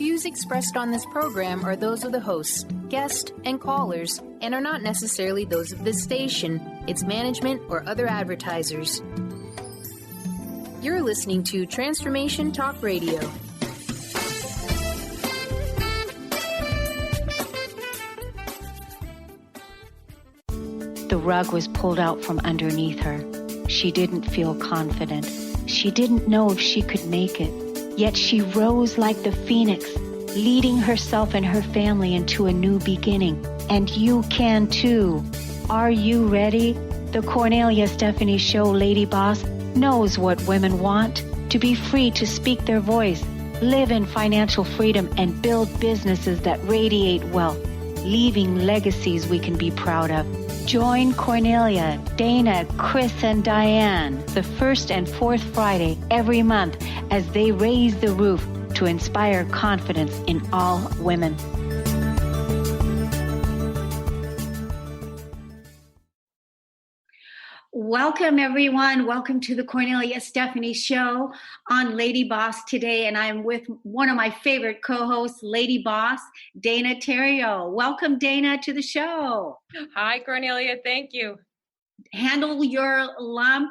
views expressed on this program are those of the hosts, guests, and callers, and are not necessarily those of this station, its management, or other advertisers. You're listening to Transformation Talk Radio. The rug was pulled out from underneath her. She didn't feel confident. She didn't know if she could make it. Yet she rose like the phoenix, leading herself and her family into a new beginning. And you can too. Are you ready? The Cornelia Stephanie Show Lady Boss knows what women want: to be free to speak their voice, live in financial freedom, and build businesses that radiate wealth, leaving legacies we can be proud of. Join Cornelia, Dana, Chris, and Diane the first and fourth Friday every month as they raise the roof to inspire confidence in all women. Welcome, everyone. Welcome to the Cornelia Stephanie Show on Lady Boss today. And I'm with one of my favorite co-hosts, Lady Boss, Dana Theriault. Welcome, Dana, to the show. Hi, Cornelia. Thank you. Handle Your Lump,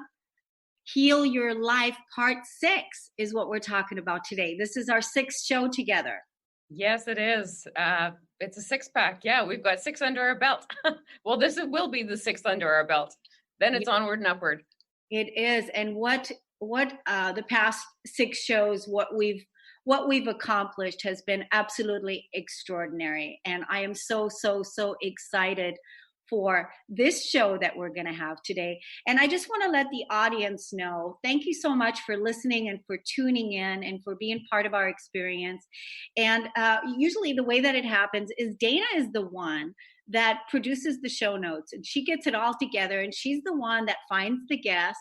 Heal Your Life, Part 6 is what we're talking about today. This is our sixth show together. Yes, it is. It's a six-pack. Yeah, we've got 6 under our belt. Well, will be the 6th under our belt. Then it's onward and upward. It is. And what the past 6 shows, what we've accomplished has been absolutely extraordinary. And I am so excited for this show that we're going to have today. And I just want to let the audience know, thank you so much for listening and for tuning in and for being part of our experience. And usually the way that it happens is Dana is the one that produces the show notes, and she gets it all together, and she's the one that finds the guest,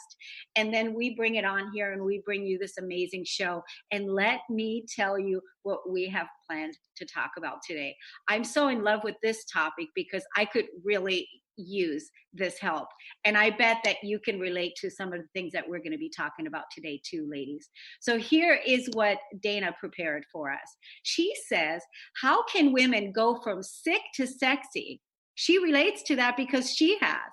and then we bring it on here and we bring you this amazing show. And let me tell you what we have planned to talk about today. I'm so in love with this topic because I could really use this help, and I bet that you can relate to some of the things that we're going to be talking about today too, ladies. So here is what Dana prepared for us. She says, how can women go from sick to sexy? She relates to that because she has,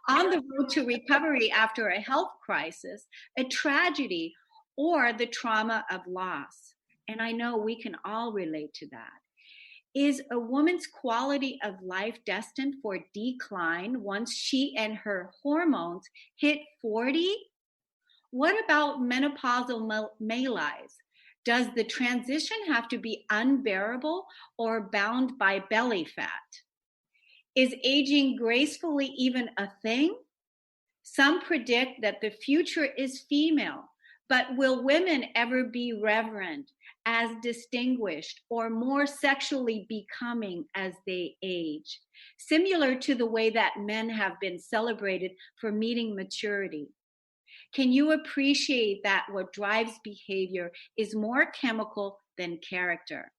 on the road to recovery after a health crisis, a tragedy, or the trauma of loss. And I know we can all relate to that. Is a woman's quality of life destined for decline once she and her hormones hit 40? What about menopausal malaise? Does the transition have to be unbearable or bound by belly fat? Is aging gracefully even a thing? Some predict that the future is female, but will women ever be reverend, as distinguished, or more sexually becoming as they age, similar to the way that men have been celebrated for meeting maturity? Can you appreciate that what drives behavior is more chemical than character?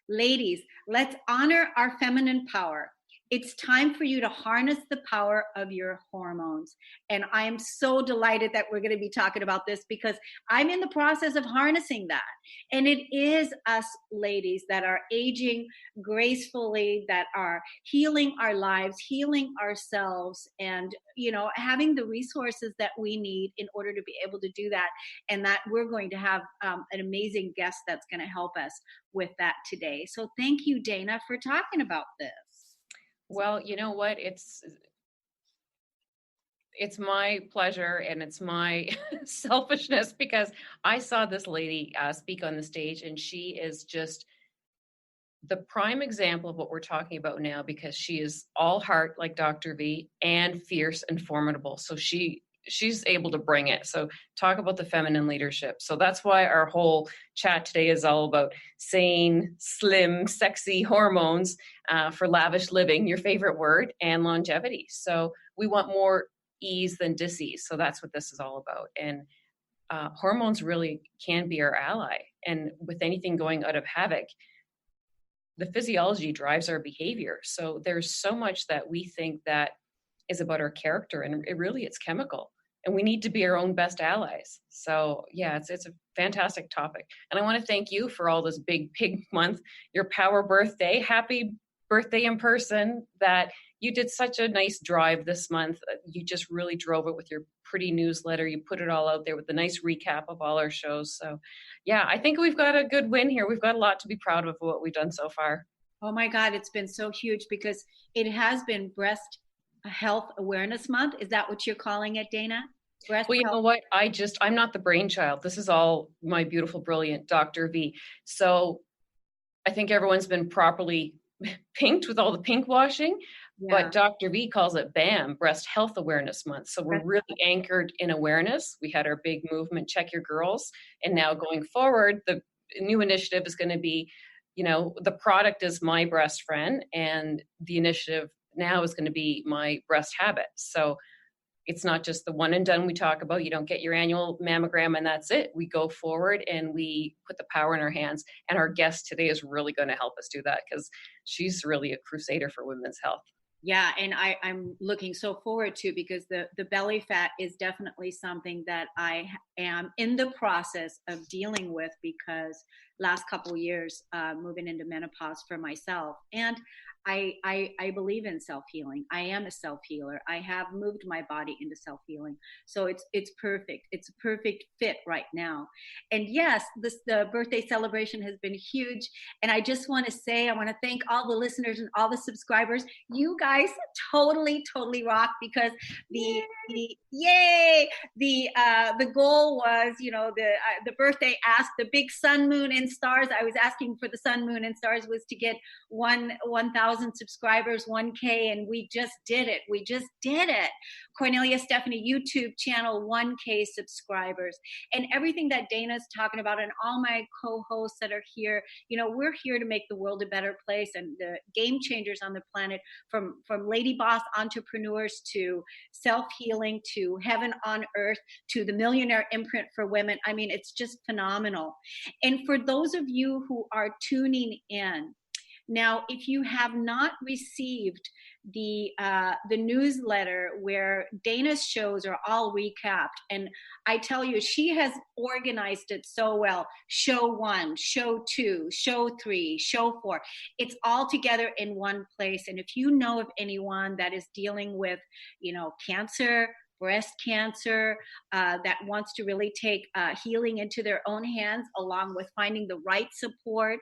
Ladies, let's honor our feminine power. It's time for you to harness the power of your hormones. And I am so delighted that we're going to be talking about this because I'm in the process of harnessing that. And it is us ladies that are aging gracefully, that are healing our lives, healing ourselves, and, having the resources that we need in order to be able to do that. And that we're going to have an amazing guest that's going to help us with that today. So thank you, Dana, for talking about this. Well, you know what? It's my pleasure and it's my selfishness because I saw this lady speak on the stage, and she is just the prime example of what we're talking about now, because she is all heart like Dr. V and fierce and formidable. So she's able to bring it. So talk about the feminine leadership. So that's why our whole chat today is all about sane, slim, sexy hormones for lavish living, your favorite word, and longevity. So we want more ease than dis-ease. So that's what this is all about. And hormones really can be our ally. And with anything going out of havoc, the physiology drives our behavior. So there's so much that we think that is about our character, and it's chemical, and we need to be our own best allies. So yeah, it's fantastic topic. And I want to thank you for all this big pink month, your power birthday. Happy birthday in person. That you did such a nice drive this month. You just really drove it with your pretty newsletter. You put it all out there with a nice recap of all our shows. So yeah, I think we've got a good win here. We've got a lot to be proud of what we've done so far. Oh my God, it's been so huge because it has been Breast Health Awareness Month. Is that what you're calling it, Dana? Well, you know what? I'm not the brainchild. This is all my beautiful, brilliant Dr. V. So I think everyone's been properly pinked with all the pink washing, but Dr. V calls it BAM, Breast Health Awareness Month. So we're really anchored in awareness. We had our big movement, Check Your Girls. And now going forward, the new initiative is going to be, the product is my breast friend, and the initiative now is going to be my breast habit. So it's not just the one and done we talk about. You don't get your annual mammogram and that's it. We go forward and we put the power in our hands. And our guest today is really going to help us do that because she's really a crusader for women's health. Yeah, and I'm looking so forward to, because the belly fat is definitely something that I am in the process of dealing with, because last couple of years moving into menopause for myself. And I believe in self-healing. I am a self-healer. I have moved my body into self-healing. So it's perfect. It's a perfect fit right now. And yes, the birthday celebration has been huge. And I just want to say, I want to thank all the listeners and all the subscribers. You guys totally rock, because the goal was, the birthday ask, the big sun, moon, and stars. I was asking for the sun, moon, and stars was to get 1,000 subscribers, 1K, and we just did it. Cornelia Stephanie YouTube channel, 1K subscribers. And everything that Dana's talking about, and all my co-hosts that are here, we're here to make the world a better place, and the game changers on the planet, from lady boss entrepreneurs to self-healing to heaven on earth to the millionaire imprint for women. I mean, it's just phenomenal. And for those of you who are tuning in now, if you have not received the newsletter where Dana's shows are all recapped, and I tell you, she has organized it so well. Show 1, show 2, show 3, show 4. It's all together in one place. And if you know of anyone that is dealing with, cancer, breast cancer, that wants to really take healing into their own hands, along with finding the right support,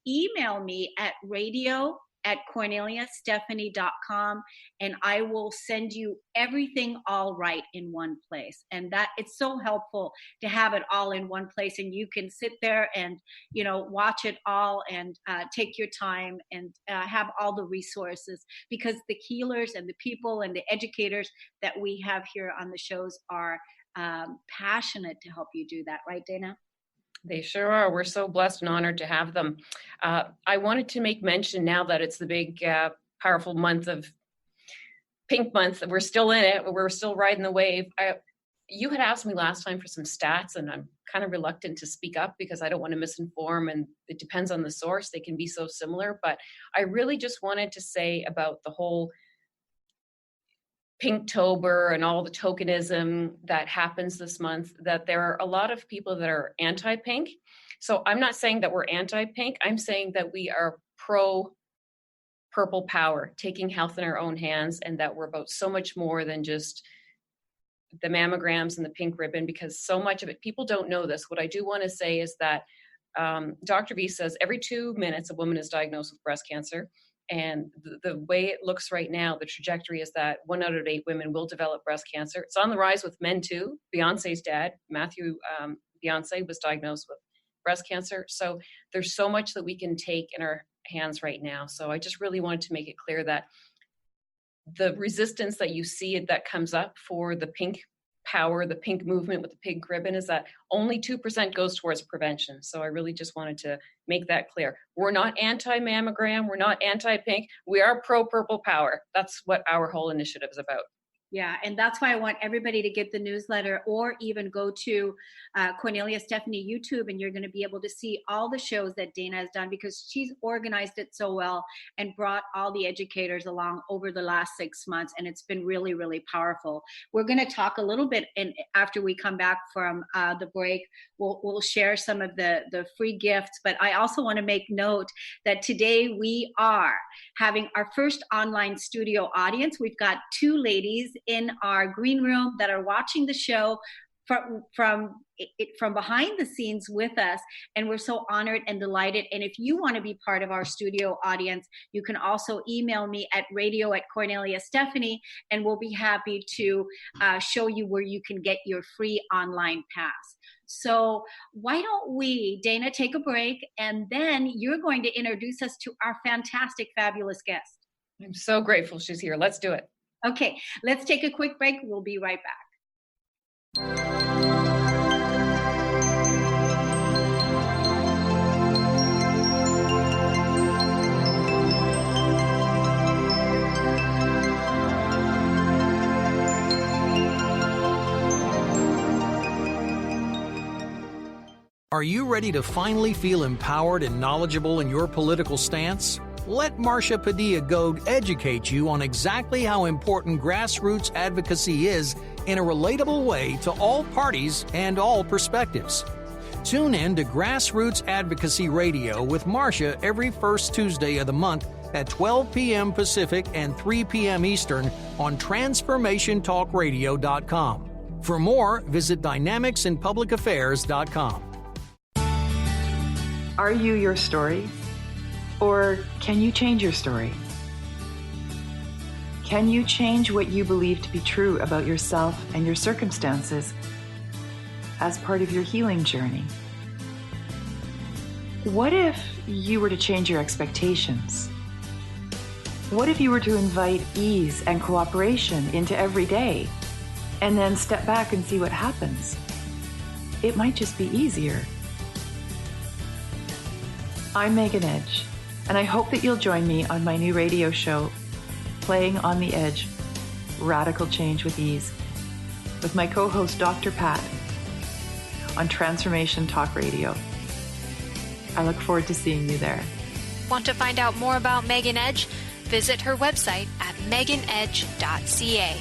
email me at radio@corneliastephanie.com, and I will send you everything all right in one place. And that it's so helpful to have it all in one place, and you can sit there and watch it all and take your time and have all the resources, because the healers and the people and the educators that we have here on the shows are passionate to help you do that, right, Dana? They sure are. We're so blessed and honored to have them. I wanted to make mention, now that it's the big, powerful month of Pink Month, we're still in it. We're still riding the wave. You had asked me last time for some stats, and I'm kind of reluctant to speak up because I don't want to misinform, and it depends on the source. They can be so similar, but I really just wanted to say about the whole Pinktober and all the tokenism that happens this month, that there are a lot of people that are anti-pink. So I'm not saying that we're anti-pink. I'm saying that we are pro-purple power, taking health in our own hands, and that we're about so much more than just the mammograms and the pink ribbon, because so much of it, people don't know this. What I do want to say is that Dr. V says every 2 minutes a woman is diagnosed with breast cancer. And the way it looks right now, the trajectory is that 1 out of 8 women will develop breast cancer. It's on the rise with men too. Beyonce's dad, Matthew Beyonce, was diagnosed with breast cancer. So there's so much that we can take in our hands right now. So I just really wanted to make it clear that the resistance that you see that comes up for the pink power, the pink movement with the pink ribbon, is that only 2% goes towards prevention. So I really just wanted to make that clear. We're not anti-mammogram. We're not anti-pink. We are pro-purple power. That's what our whole initiative is about. Yeah, and that's why I want everybody to get the newsletter, or even go to Cornelia Stephanie YouTube, and you're going to be able to see all the shows that Dana has done, because she's organized it so well and brought all the educators along over the last 6 months, and it's been really, really powerful. We're going to talk a little bit, and after we come back from the break, we'll share some of the free gifts. But I also want to make note that today we are having our first online studio audience. We've got 2 ladies in our green room that are watching the show from behind the scenes with us, and we're so honored and delighted. And if you want to be part of our studio audience, you can also email me at radio@CorneliaStephanie, and we'll be happy to show you where you can get your free online pass. So why don't we, Dana, take a break, and then you're going to introduce us to our fantastic, fabulous guest. I'm so grateful she's here. Let's do it. Okay, let's take a quick break. We'll be right back. Are you ready to finally feel empowered and knowledgeable in your political stance? Let Marcia Padilla-Goad educate you on exactly how important grassroots advocacy is in a relatable way to all parties and all perspectives. Tune in to Grassroots Advocacy Radio with Marcia every first Tuesday of the month at 12 p.m. Pacific and 3 p.m. Eastern on TransformationTalkRadio.com. For more, visit DynamicsInPublicAffairs.com. Are you your story? Or can you change your story? Can you change what you believe to be true about yourself and your circumstances as part of your healing journey? What if you were to change your expectations? What if you were to invite ease and cooperation into every day and then step back and see what happens? It might just be easier. I'm Megan Edge, and I hope that you'll join me on my new radio show, Playing on the Edge, Radical Change with Ease, with my co-host Dr. Pat on Transformation Talk Radio. I look forward to seeing you there. Want to find out more about Megan Edge? Visit her website at meganedge.ca.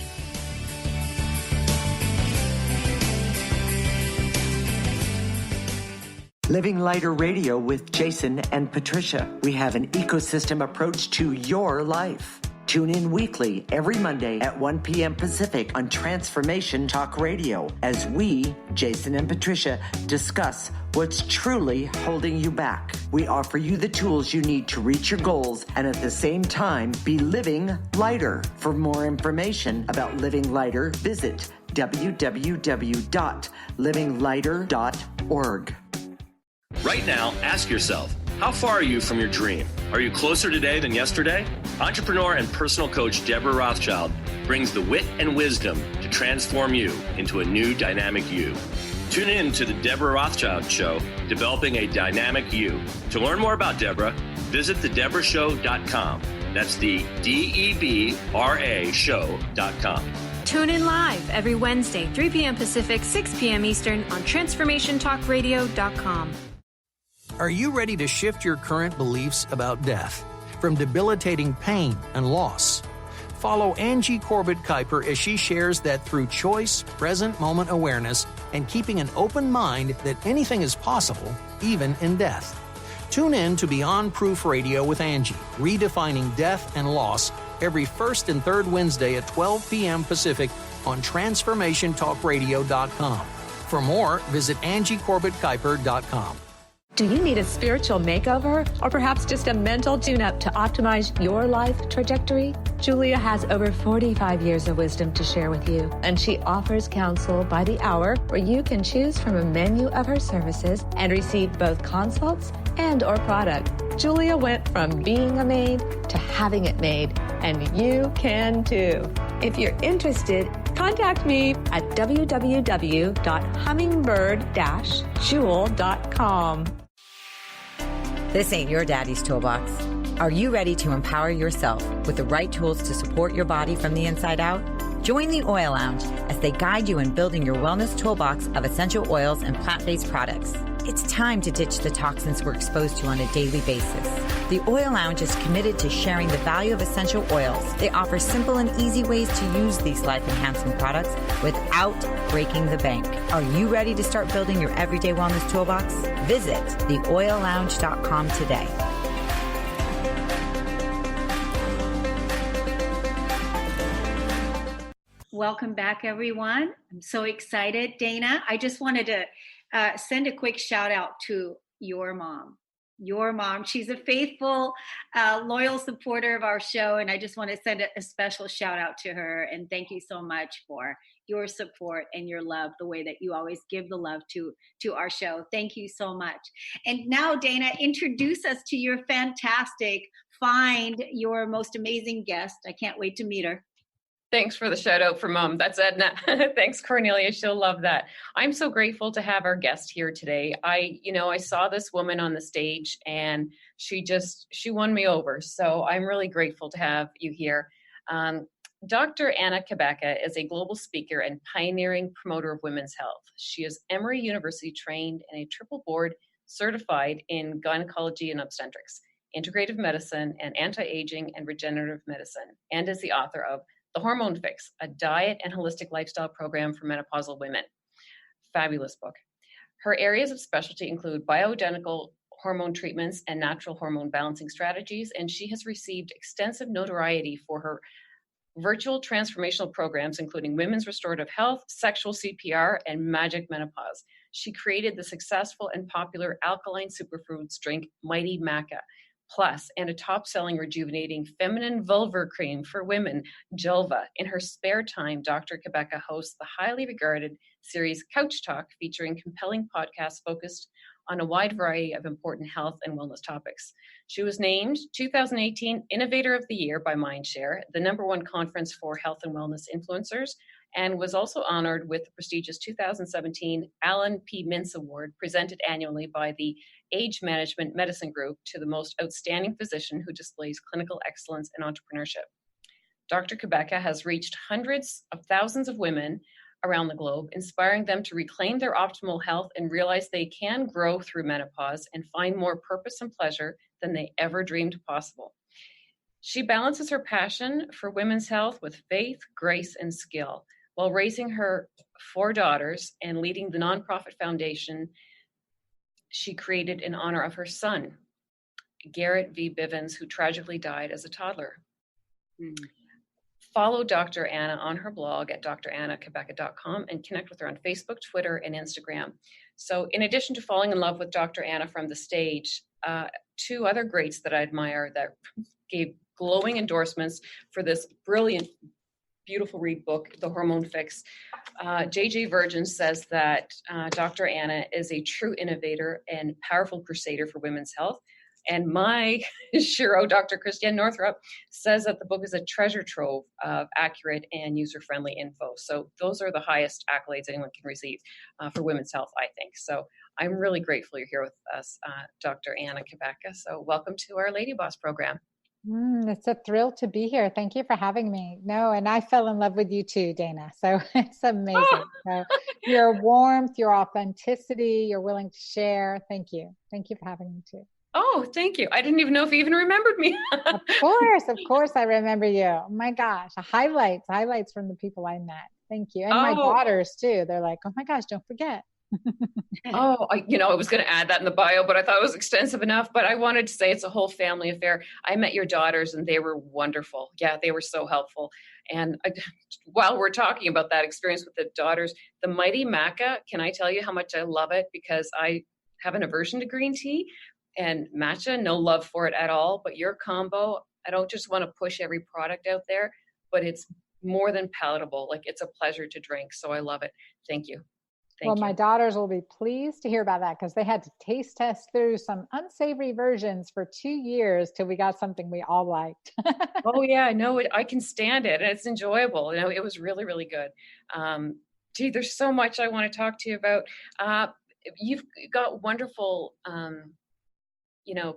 Living Lighter Radio with Jason and Patricia. We have an ecosystem approach to your life. Tune in weekly every Monday at 1 p.m. Pacific on Transformation Talk Radio as we, Jason and Patricia, discuss what's truly holding you back. We offer you the tools you need to reach your goals and at the same time be living lighter. For more information about Living Lighter, visit www.livinglighter.org. Right now, ask yourself, how far are you from your dream? Are you closer today than yesterday? Entrepreneur and personal coach Deborah Rothschild brings the wit and wisdom to transform you into a new dynamic you. Tune in to the Deborah Rothschild Show, Developing a Dynamic You. To learn more about Deborah, visit thedeborahshow.com. That's the DEBRA show.com. Tune in live every Wednesday, 3 p.m. Pacific, 6 p.m. Eastern on TransformationTalkRadio.com. Are you ready to shift your current beliefs about death, from debilitating pain and loss? Follow Angie Corbett-Kuiper as she shares that through choice, present moment awareness, and keeping an open mind that anything is possible, even in death. Tune in to Beyond Proof Radio with Angie, redefining death and loss, every first and third Wednesday at 12 p.m. Pacific on TransformationTalkRadio.com. For more, visit AngieCorbettKuiper.com. Do you need a spiritual makeover or perhaps just a mental tune-up to optimize your life trajectory? Julia has over 45 years of wisdom to share with you, and she offers counsel by the hour where you can choose from a menu of her services and receive both consults and or product. Julia went from being a maid to having it made, and you can too. If you're interested, contact me at www.hummingbird-jewel.com. This ain't your daddy's toolbox. Are you ready to empower yourself with the right tools to support your body from the inside out? Join the Oil Lounge as they guide you in building your wellness toolbox of essential oils and plant-based products. It's time to ditch the toxins we're exposed to on a daily basis. The Oil Lounge is committed to sharing the value of essential oils. They offer simple and easy ways to use these life-enhancing products without breaking the bank. Are you ready to start building your everyday wellness toolbox? Visit theoillounge.com today. Welcome back, everyone. I'm so excited. Dana, I just wanted to send a quick shout out to your mom. Your mom. She's a faithful, loyal supporter of our show, and I just want to send a special shout out to her. And thank you so much for your support and your love, the way that you always give the love to our show. Thank you so much. And now, Dana, introduce us to your fantastic, your most amazing guest. I can't wait to meet her. Thanks for the shout out for Mom. That's Edna. Thanks, Cornelia. She'll love that. I'm so grateful to have our guest here today. I saw this woman on the stage and she won me over. So I'm really grateful to have you here. Dr. Anna Cabeca is a global speaker and pioneering promoter of women's health. She is Emory University trained and a triple board certified in gynecology and obstetrics, integrative medicine, and anti-aging and regenerative medicine, and is the author of The Hormone Fix, a diet and holistic lifestyle program for menopausal women. Fabulous book. Her areas of specialty include bioidentical hormone treatments and natural hormone balancing strategies, and she has received extensive notoriety for her virtual transformational programs, including Women's Restorative Health, Sexual CPR, and Magic Menopause. She created the successful and popular alkaline superfoods drink Mighty Maca Plus, and a top-selling rejuvenating feminine vulvar cream for women, Julva. In her spare time, Dr. Cabeca hosts the highly regarded series Couch Talk, featuring compelling podcasts focused on a wide variety of important health and wellness topics. She was named 2018 Innovator of the Year by Mindshare, the #1 conference for health and wellness influencers, and was also honored with the prestigious 2017 Alan P. Mintz Award, presented annually by the Age Management Medicine Group to the most outstanding physician who displays clinical excellence and entrepreneurship. Dr. Cabeca has reached hundreds of thousands of women around the globe, inspiring them to reclaim their optimal health and realize they can grow through menopause and find more purpose and pleasure than they ever dreamed possible. She balances her passion for women's health with faith, grace, and skill, while raising her 4 daughters and leading the nonprofit foundation she created in honor of her son, Garrett V. Bivens, who tragically died as a toddler. Follow Dr. Anna on her blog at drannacabeca.com and connect with her on Facebook, Twitter, and Instagram. So in addition to falling in love with Dr. Anna from the stage, 2 other greats that I admire that gave glowing endorsements for this brilliant, beautiful read book, The Hormone Fix. JJ Virgnin says that Dr. Anna is a true innovator and powerful crusader for women's health. And my Shiro, Dr. Christiane Northrup, says that the book is a treasure trove of accurate and user-friendly info. So those are the highest accolades anyone can receive for women's health, I think. So I'm really grateful you're here with us, Dr. Anna Cabeca. So welcome to our Lady Boss program. It's a thrill to be here. Thank you for having me. No, and I fell in love with you too, Dana. So it's amazing. So your warmth, your authenticity, you're willing to share. Thank you. Thank you for having me too. Oh, thank you. I didn't even know if you even remembered me. Of course I remember you. Oh my gosh, highlights from the people I met. Thank you. And my daughters too. They're like, oh my gosh, don't forget. I was going to add that in the bio, but I thought it was extensive enough. But I wanted to say it's a whole family affair. I met your daughters and they were wonderful. Yeah, they were so helpful. And while we're talking about that experience with the daughters, the Mighty Maca, can I tell you how much I love it? Because I have an aversion to green tea and matcha, no love for it at all. But your combo, I don't just want to push every product out there, but it's more than palatable. Like, it's a pleasure to drink. So I love it. Thank you. Well, my daughters will be pleased to hear about that, because they had to taste test through some unsavory versions for 2 years till we got something we all liked. Oh yeah, no, I can stand it. And it's enjoyable. It was really, really good. There's so much I want to talk to you about. You've got wonderful,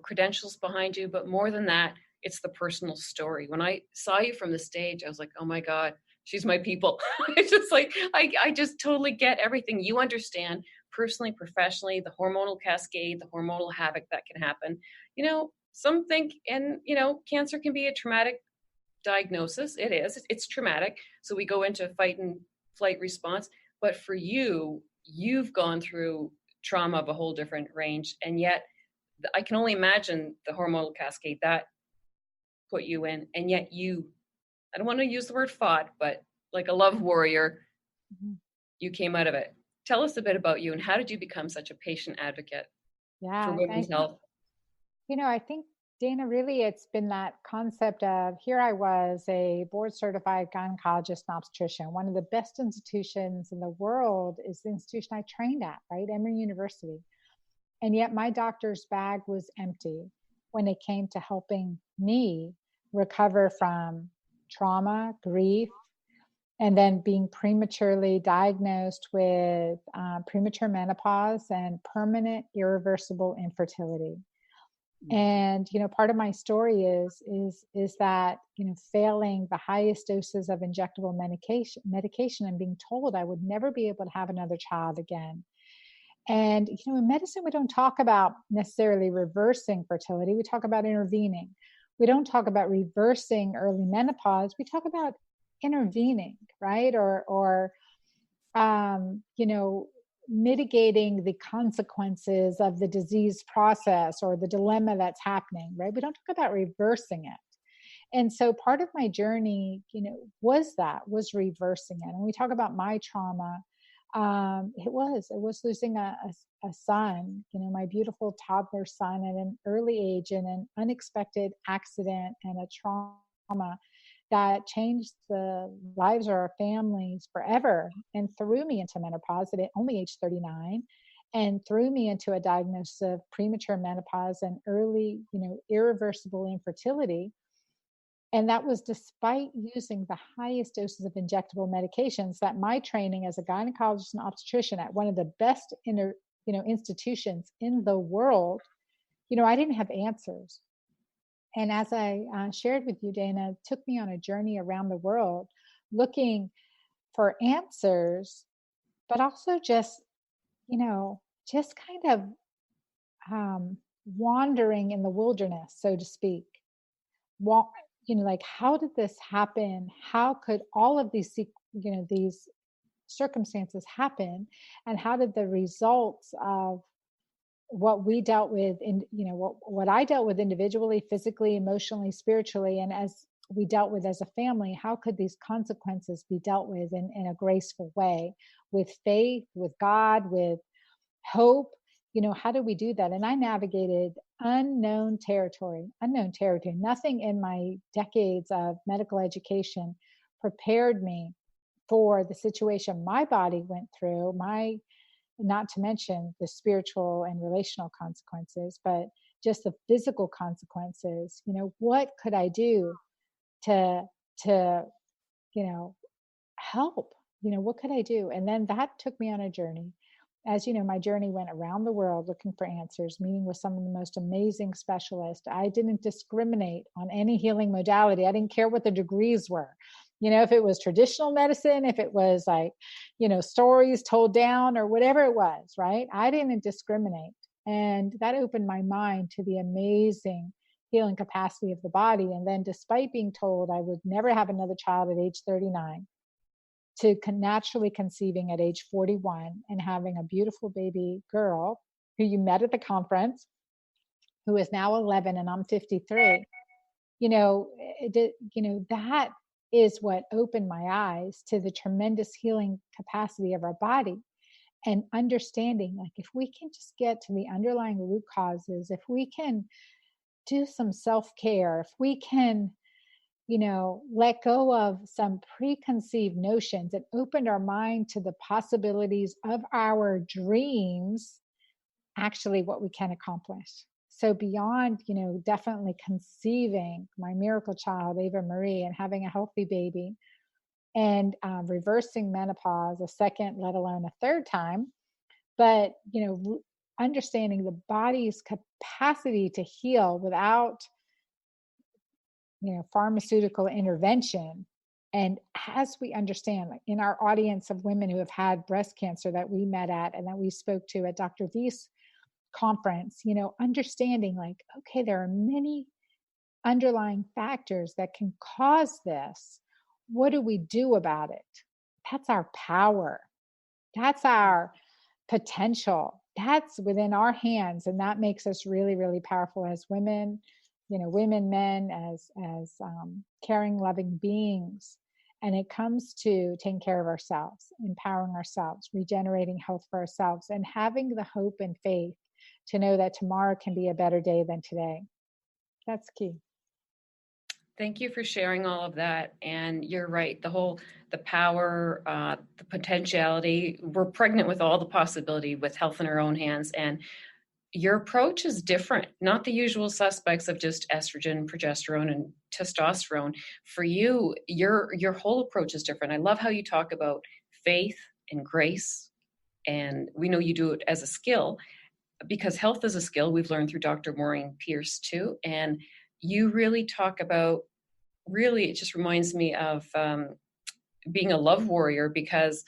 credentials behind you, but more than that, it's the personal story. When I saw you from the stage, I was like, oh my God, she's my people. It's just like, I just totally get everything. You understand personally, professionally, the hormonal cascade, the hormonal havoc that can happen. You know, some think, and, you know, cancer can be a traumatic diagnosis. It is. It's traumatic. So we go into fight and flight response. But for you, you've gone through trauma of a whole different range. And yet I can only imagine the hormonal cascade that put you in. And yet you, I don't want to use the word fought, but like a love warrior, you came out of it. Tell us a bit about you and how did you become such a patient advocate for women's health? You know, I think, Dana, really it's been that concept of, here I was, a board certified gynecologist and obstetrician. One of the best institutions in the world is the institution I trained at, right? Emory University. And yet my doctor's bag was empty when it came to helping me recover from trauma, grief, and then being prematurely diagnosed with premature menopause and permanent irreversible infertility. And, you know, part of my story is that, you know, failing the highest doses of injectable medication and being told I would never be able to have another child again. And, you know, in medicine, we don't talk about necessarily reversing fertility. We talk about intervening. We don't talk about reversing early menopause. We talk about intervening, right? Or you know, mitigating the consequences of the disease process or the dilemma that's happening, right? We don't talk about reversing it. And so part of my journey, you know, was reversing it. And we talk about my trauma. It was losing a son, you know, my beautiful toddler son at an early age in an unexpected accident and a trauma that changed the lives of our families forever and threw me into menopause at only age 39 and threw me into a diagnosis of premature menopause and early, you know, irreversible infertility. And that was despite using the highest doses of injectable medications that my training as a gynecologist and obstetrician at one of the best institutions in the world, you know, I didn't have answers. And as I shared with you, Dana, it took me on a journey around the world looking for answers, but also just, you know, just kind of wandering in the wilderness, so to speak. You know, like, how did this happen? How could all of these, you know, these circumstances happen? And how did the results of what we dealt with in, you know, what I dealt with individually, physically, emotionally, spiritually, and as we dealt with as a family, how could these consequences be dealt with in a graceful way, with faith, with God, with hope? You know, how do we do that? And I navigated unknown territory. Nothing in my decades of medical education prepared me for the situation my body went through, not to mention the spiritual and relational consequences, but just the physical consequences. You know, what could I do to, you know, help? You know, what could I do? And then that took me on a journey. As you know, my journey went around the world looking for answers, meeting with some of the most amazing specialists. I didn't discriminate on any healing modality. I didn't care what the degrees were. You know, if it was traditional medicine, if it was like, you know, stories told down or whatever it was, right? I didn't discriminate. And that opened my mind to the amazing healing capacity of the body. And then despite being told I would never have another child at age 39, to naturally conceiving at age 41 and having a beautiful baby girl who you met at the conference, who is now 11 and I'm 53, you know, that is what opened my eyes to the tremendous healing capacity of our body and understanding, like, if we can just get to the underlying root causes, if we can do some self-care, if we can, you know, let go of some preconceived notions and opened our mind to the possibilities of our dreams, actually what we can accomplish. So beyond, you know, definitely conceiving my miracle child, Ava Marie, and having a healthy baby and reversing menopause a second, let alone a third time, but, you know, understanding the body's capacity to heal without, you know, pharmaceutical intervention And as we understand, like in our audience of women who have had breast cancer that we met at and that we spoke to at Dr. V's conference, you know, understanding like, okay, there are many underlying factors that can cause this. What do we do about it? That's our power. That's our potential. That's within our hands. And that makes us really, really powerful as women, you know, women, men, as caring, loving beings. And it comes to taking care of ourselves, empowering ourselves, regenerating health for ourselves, and having the hope and faith to know that tomorrow can be a better day than today. That's key. Thank you for sharing all of that. And you're right, the power, the potentiality, we're pregnant with all the possibility with health in our own hands. And your approach is different, not the usual suspects of just estrogen, progesterone, and testosterone. For you, your whole approach is different. I love how you talk about faith and grace. And we know you do it as a skill, because health is a skill. We've learned through Dr. Maureen Pierce too. And you really talk about, really, it just reminds me of being a love warrior, because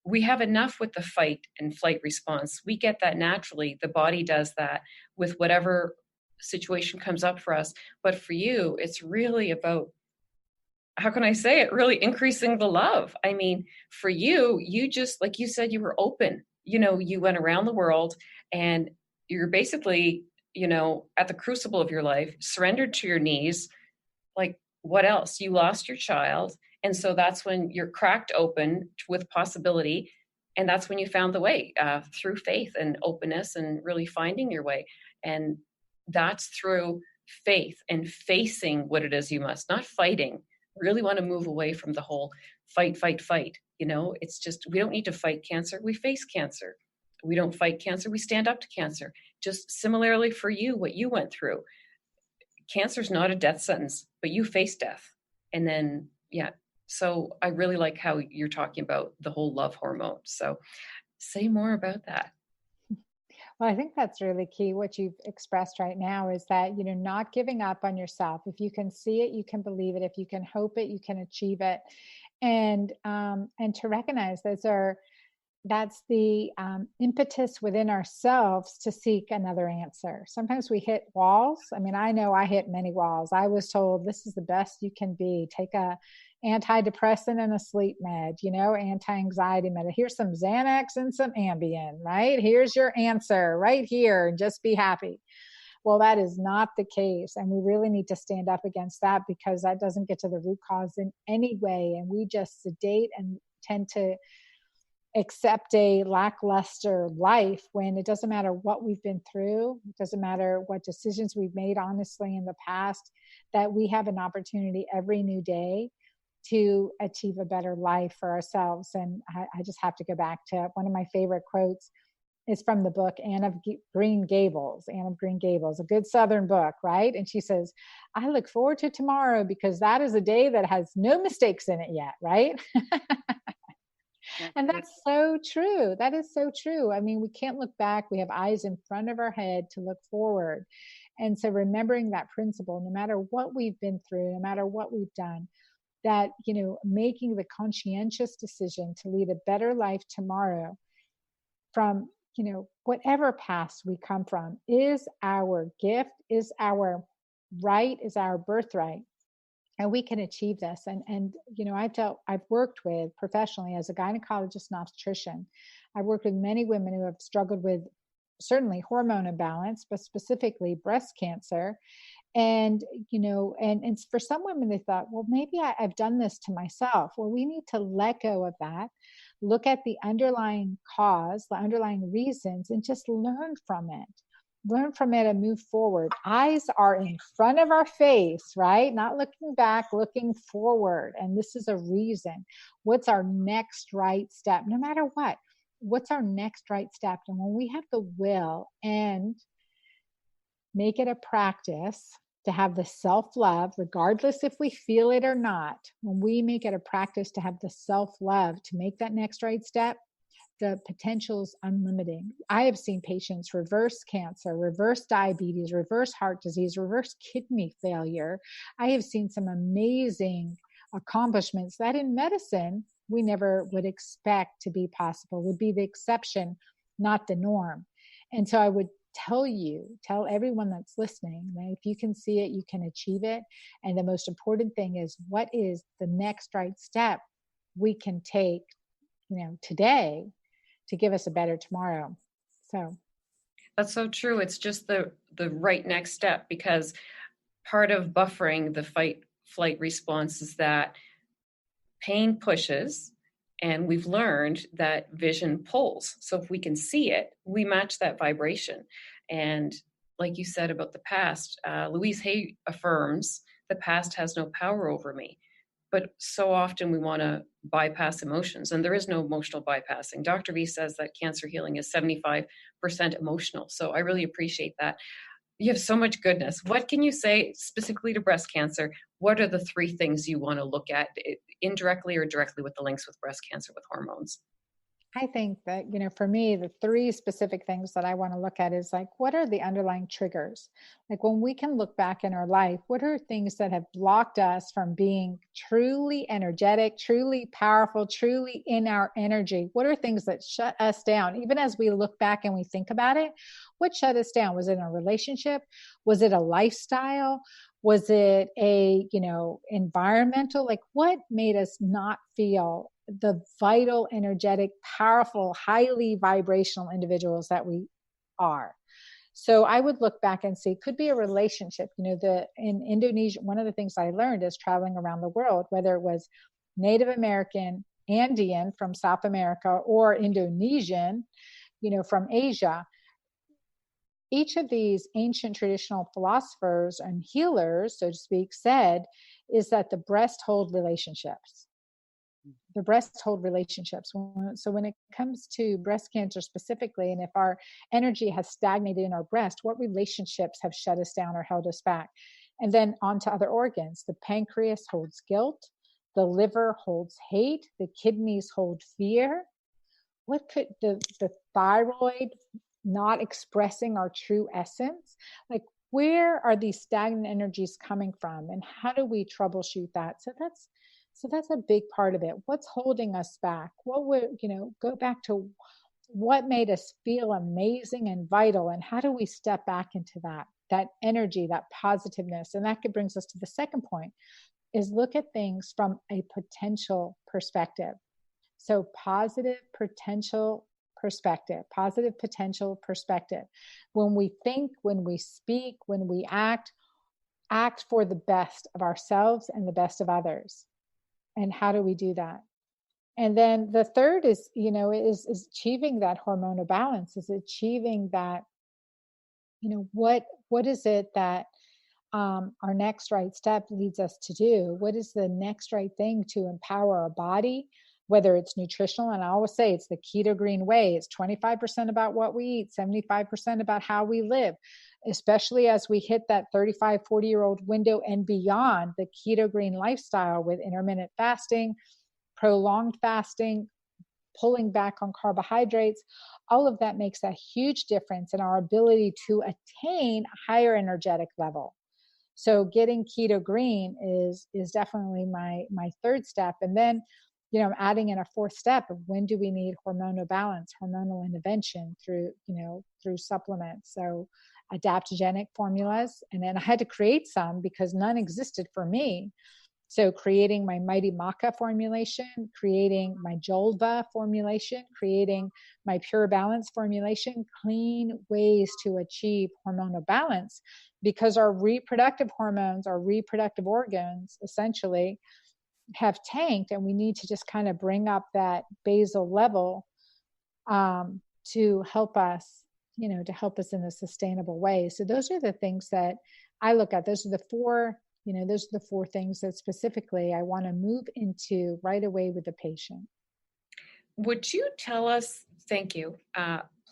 we have enough with the fight and flight response. We get that naturally. The body does that with whatever situation comes up for us. But for you, it's really about, how can I say it, really increasing the love. I mean, for you, you just, like you said, you were open. You know, you went around the world and you're basically, you know, at the crucible of your life, surrendered to your knees. Like, what else? You lost your child. And so that's when you're cracked open with possibility. And that's when you found the way through faith and openness and really finding your way. And that's through faith and facing what it is you must, not fighting. Really want to move away from the whole fight, fight, fight. You know, it's just, we don't need to fight cancer. We face cancer. We don't fight cancer. We stand up to cancer. Just similarly for you, what you went through. Cancer is not a death sentence, but you face death. And then, yeah. So I really like how you're talking about the whole love hormone. So say more about that. Well, I think that's really key. What you've expressed right now is that, you know, not giving up on yourself. If you can see it, you can believe it. If you can hope it, you can achieve it. And to recognize that's the impetus within ourselves to seek another answer. Sometimes we hit walls. I mean, I know I hit many walls. I was told this is the best you can be. Take a antidepressant and a sleep med, you know, anti-anxiety med. Here's some Xanax and some Ambien, right? Here's your answer right here. Just be happy. Well, that is not the case. And we really need to stand up against that, because that doesn't get to the root cause in any way. And we just sedate and tend to accept a lackluster life when it doesn't matter what we've been through. It doesn't matter what decisions we've made honestly in the past, that we have an opportunity every new day to achieve a better life for ourselves. And I just have to go back to one of my favorite quotes is from the book Anne of Green Gables, a good Southern book, right? And she says, I look forward to tomorrow because that is a day that has no mistakes in it yet, right? And that's so true. That is so true. I mean, we can't look back. We have eyes in front of our head to look forward. And so remembering that principle, no matter what we've been through, no matter what we've done, that, you know, making the conscientious decision to lead a better life tomorrow from, you know, whatever past we come from is our gift, is our right, is our birthright. And we can achieve this. And you know, I've worked with professionally as a gynecologist and obstetrician. I've worked with many women who have struggled with certainly hormone imbalance, but specifically breast cancer. And, you know, and for some women, they thought, well, maybe I've done this to myself. Well, we need to let go of that, look at the underlying cause, the underlying reasons, and just learn from it. Learn from it and move forward. Eyes are in front of our face, right? Not looking back, looking forward. And this is a reason. What's our next right step? No matter what, what's our next right step? And when we have the will and make it a practice to have the self-love, regardless if we feel it or not, when we make it a practice to have the self-love to make that next right step, the potential is unlimited. I have seen patients reverse cancer, reverse diabetes, reverse heart disease, reverse kidney failure. I have seen some amazing accomplishments that in medicine we never would expect to be possible, would be the exception, not the norm. And so I would tell everyone that's listening that if you can see it, you can achieve it. And the most important thing is, what is the next right step we can take, today to give us a better tomorrow? So that's so true. It's just the right next step, because part of buffering the fight-flight response is that pain pushes, and we've learned that vision pulls. So if we can see it, we match that vibration. And like you said about the past, Louise Hay affirms the past has no power over me. But so often we want to bypass emotions, and there is no emotional bypassing. Dr. V says that cancer healing is 75% emotional. So I really appreciate that. You have so much goodness. What can you say specifically to breast cancer? What are the 3 things you want to look at, indirectly or directly, with the links with breast cancer with hormones? I think that, for me, the 3 specific things that I want to look at is like, what are the underlying triggers? Like when we can look back in our life, what are things that have blocked us from being truly energetic, truly powerful, truly in our energy? What are things that shut us down? Even as we look back and we think about it, what shut us down? Was it a relationship? Was it a lifestyle? Was it a, environmental? Like what made us not feel the vital, energetic, powerful, highly vibrational individuals that we are? So I would look back and see, could be a relationship. In Indonesia, one of the things I learned is traveling around the world, whether it was Native American, Andean from South America, or Indonesian, from Asia. Each of these ancient traditional philosophers and healers, so to speak, said is that the breast hold relationships. The breasts hold relationships. So when it comes to breast cancer specifically, and if our energy has stagnated in our breast, what relationships have shut us down or held us back? And then on to other organs. The pancreas holds guilt. The liver holds hate. The kidneys hold fear. What could the thyroid not expressing our true essence? Like, where are these stagnant energies coming from? And how do we troubleshoot that? So that's a big part of it. What's holding us back? What would, go back to what made us feel amazing and vital, and how do we step back into that energy, that positiveness? And that brings us to the second point, is look at things from a potential perspective. So positive potential perspective. When we think, when we speak, when we act for the best of ourselves and the best of others. And how do we do that? And then the third is, is achieving that hormonal balance, is achieving that, what is it that our next right step leads us to do? What is the next right thing to empower our body, whether it's nutritional? And I always say it's the keto green way. It's 25% about what we eat, 75% about how we live, especially as we hit that 35, 40-year-old window and beyond. The keto green lifestyle with intermittent fasting, prolonged fasting, pulling back on carbohydrates, all of that makes a huge difference in our ability to attain a higher energetic level. So getting keto green is definitely my third step. And then, I'm adding in a fourth step of when do we need hormonal balance, hormonal intervention through supplements. So adaptogenic formulas. And then I had to create some because none existed for me. So creating my Mighty Maca formulation, creating my Jolva formulation, creating my Pure Balance formulation, clean ways to achieve hormonal balance, because our reproductive hormones, our reproductive organs essentially have tanked, and we need to just kind of bring up that basal level to help us, to help us in a sustainable way. So those are the things that I look at. Those are the four things that specifically I want to move into right away with the patient. Would you tell us, thank you,